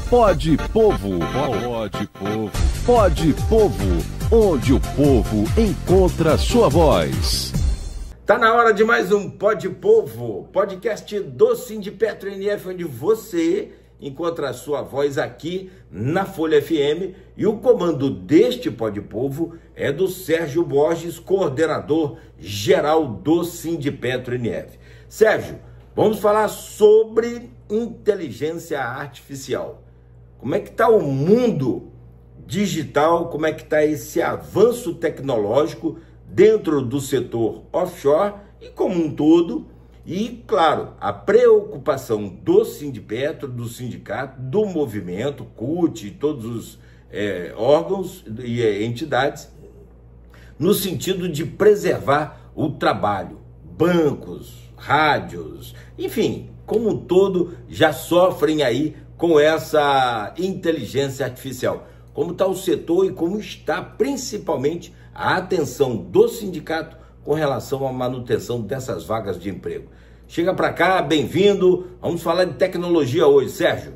Pode Povo. Pode Povo. Pode Povo, onde o povo encontra sua voz. Tá na hora de mais um Pode Povo, podcast do Sindipetro NF, onde você encontra a sua voz aqui na Folha FM. E o comando deste Pode Povo é do Sérgio Borges, coordenador geral do Sindipetro NF. Sérgio, vamos falar sobre inteligência artificial. Como é que está o mundo digital, como é que está esse avanço tecnológico dentro do setor offshore e como um todo, e, claro, a preocupação do Sindipetro, do sindicato, do movimento, CUT e todos os órgãos e entidades, no sentido de preservar o trabalho. Bancos, rádios, enfim, como um todo, já sofrem aí com essa inteligência artificial. Como está o setor e como está principalmente a atenção do sindicato com relação à manutenção dessas vagas de emprego. Chega para cá, bem-vindo. Vamos falar de tecnologia hoje, Sérgio.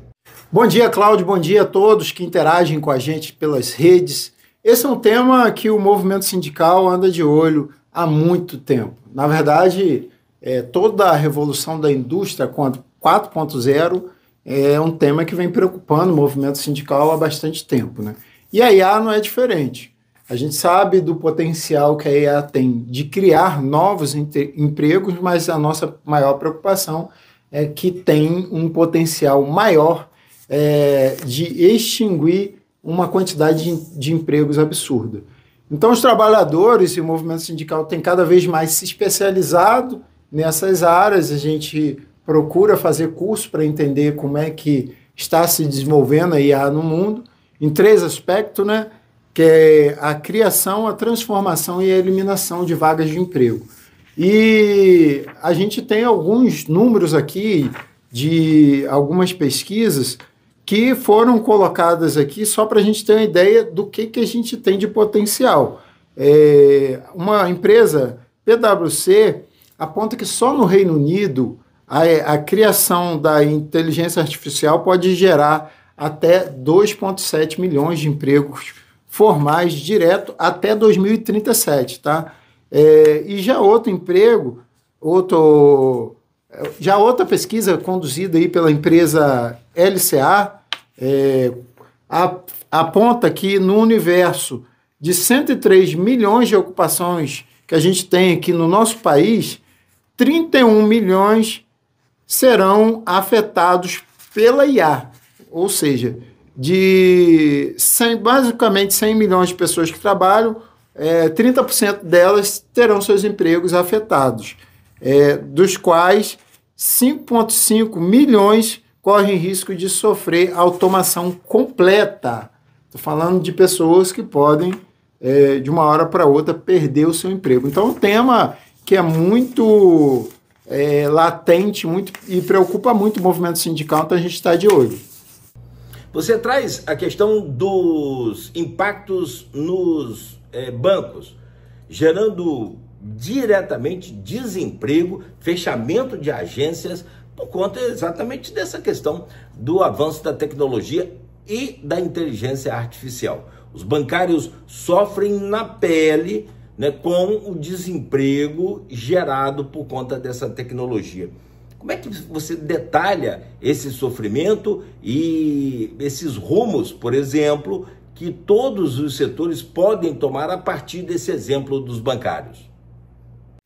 Bom dia, Cláudio. Bom dia a todos que interagem com a gente pelas redes. Esse é um tema que o movimento sindical anda de olho há muito tempo. Na verdade, toda a revolução da indústria 4.0 é um tema que vem preocupando o movimento sindical há bastante tempo, né? E a IA não é diferente. A gente sabe do potencial que a IA tem de criar novos empregos, mas a nossa maior preocupação é que tem um potencial maior de extinguir uma quantidade de empregos absurda. Então, os trabalhadores e o movimento sindical têm cada vez mais se especializado nessas áreas. A gente procura fazer curso para entender como é que está se desenvolvendo a IA no mundo, em 3 aspectos, né? Que é a criação, a transformação e a eliminação de vagas de emprego. E a gente tem alguns números aqui de algumas pesquisas que foram colocadas aqui só para a gente ter uma ideia do que a gente tem de potencial. Uma empresa, PwC, aponta que só no Reino Unido a criação da inteligência artificial pode gerar até 2,7 milhões de empregos formais direto até 2037, tá? E já outro emprego, já outra pesquisa conduzida aí pela empresa LCA aponta que no universo de 103 milhões de ocupações que a gente tem aqui no nosso país, 31 milhões serão afetados pela IA, ou seja, de basicamente 100 milhões de pessoas que trabalham, 30% delas terão seus empregos afetados, dos quais 5,5 milhões correm risco de sofrer automação completa. Estou falando de pessoas que podem, de uma hora para outra, perder o seu emprego. Então, é um tema que é muito latente e preocupa muito o movimento sindical, então a gente está de olho. Você traz a questão dos impactos nos bancos, gerando diretamente desemprego, fechamento de agências, por conta exatamente dessa questão do avanço da tecnologia e da inteligência artificial. Os bancários sofrem na pele, né, com o desemprego gerado por conta dessa tecnologia. Como é que você detalha esse sofrimento e esses rumos, por exemplo, que todos os setores podem tomar a partir desse exemplo dos bancários?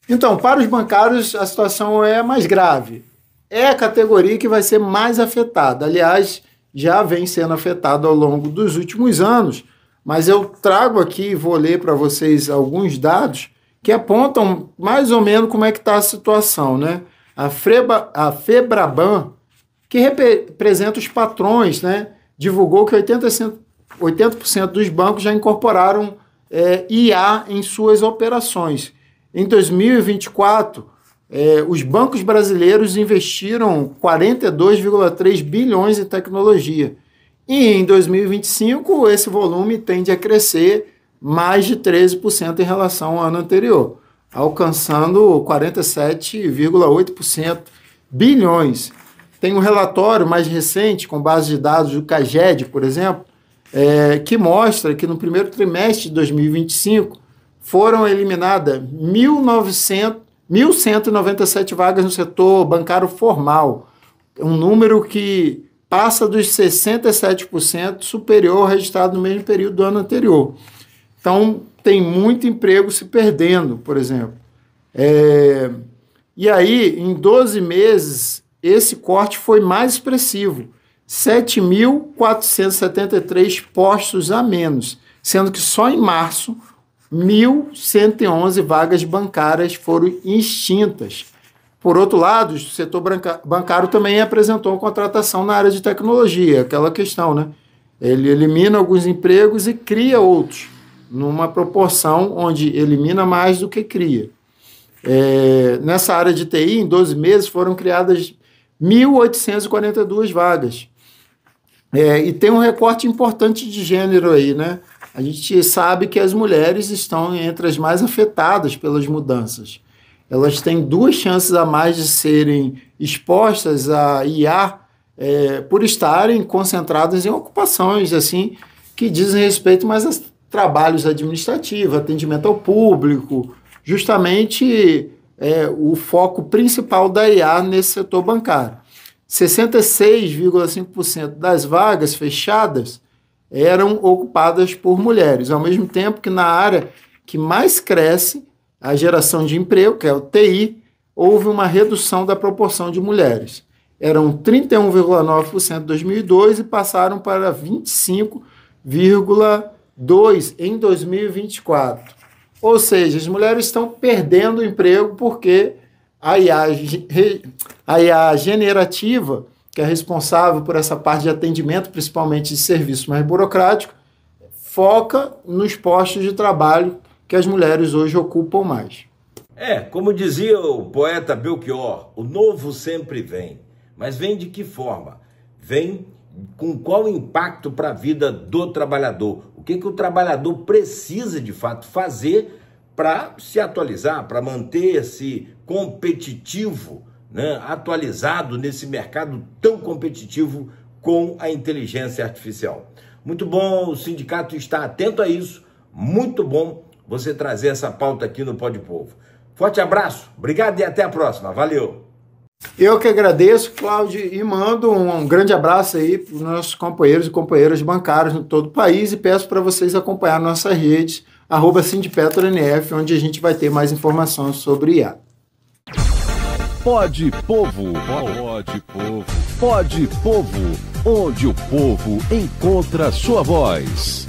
Então, para os bancários, a situação é mais grave. É a categoria que vai ser mais afetada. Aliás, já vem sendo afetada ao longo dos últimos anos, mas eu trago aqui, vou ler para vocês alguns dados que apontam mais ou menos como é que está a situação, né? A Febraban, que representa os patrões, né, divulgou que 80% dos bancos já incorporaram IA em suas operações. Em 2024, os bancos brasileiros investiram 42,3 bilhões em tecnologia. E em 2025, esse volume tende a crescer mais de 13% em relação ao ano anterior, alcançando 47,8% bilhões. tem um relatório mais recente, com base de dados do CAGED, por exemplo, que mostra que no primeiro trimestre de 2025 foram eliminadas 1.197 vagas no setor bancário formal, um número que passa dos 67% superior ao registrado no mesmo período do ano anterior. Então, tem muito emprego se perdendo, por exemplo. E aí, em 12 meses, esse corte foi mais expressivo, 7.473 postos a menos, sendo que só em março, 1.111 vagas bancárias foram extintas. Por outro lado, o setor bancário também apresentou contratação na área de tecnologia, aquela questão, né? Ele elimina alguns empregos e cria outros, numa proporção onde elimina mais do que cria. Nessa área de TI, em 12 meses, foram criadas 1.842 vagas. E tem um recorte importante de gênero aí, né? A gente sabe que as mulheres estão entre as mais afetadas pelas mudanças. Elas têm 2 chances a mais de serem expostas a IA por estarem concentradas em ocupações assim, que dizem respeito mais a trabalhos administrativos, atendimento ao público, justamente o foco principal da IA nesse setor bancário. 66,5% das vagas fechadas eram ocupadas por mulheres, ao mesmo tempo que na área que mais cresce a geração de emprego, que é o TI, houve uma redução da proporção de mulheres. Eram 31,9% em 2002 e passaram para 25,2% em 2024. Ou seja, as mulheres estão perdendo o emprego porque a IA generativa, que é responsável por essa parte de atendimento, principalmente de serviço mais burocrático, foca nos postos de trabalho que as mulheres hoje ocupam mais. Como dizia o poeta Belchior, o novo sempre vem. Mas vem de que forma? Vem com qual impacto para a vida do trabalhador? O que o trabalhador precisa, de fato, fazer para se atualizar, para manter-se competitivo, né, atualizado nesse mercado tão competitivo com a inteligência artificial. Muito bom o sindicato estar atento a isso, muito bom você trazer essa pauta aqui no Pode Povo. Forte abraço, obrigado e até a próxima, valeu! Eu que agradeço, Cláudio, e mando um grande abraço aí para os nossos companheiros e companheiras bancários em todo o país e peço para vocês acompanhar nossas redes, @SindPetroNF, onde a gente vai ter mais informações sobre IA. Pode Povo, pode Povo, pode Povo, onde o povo encontra sua voz.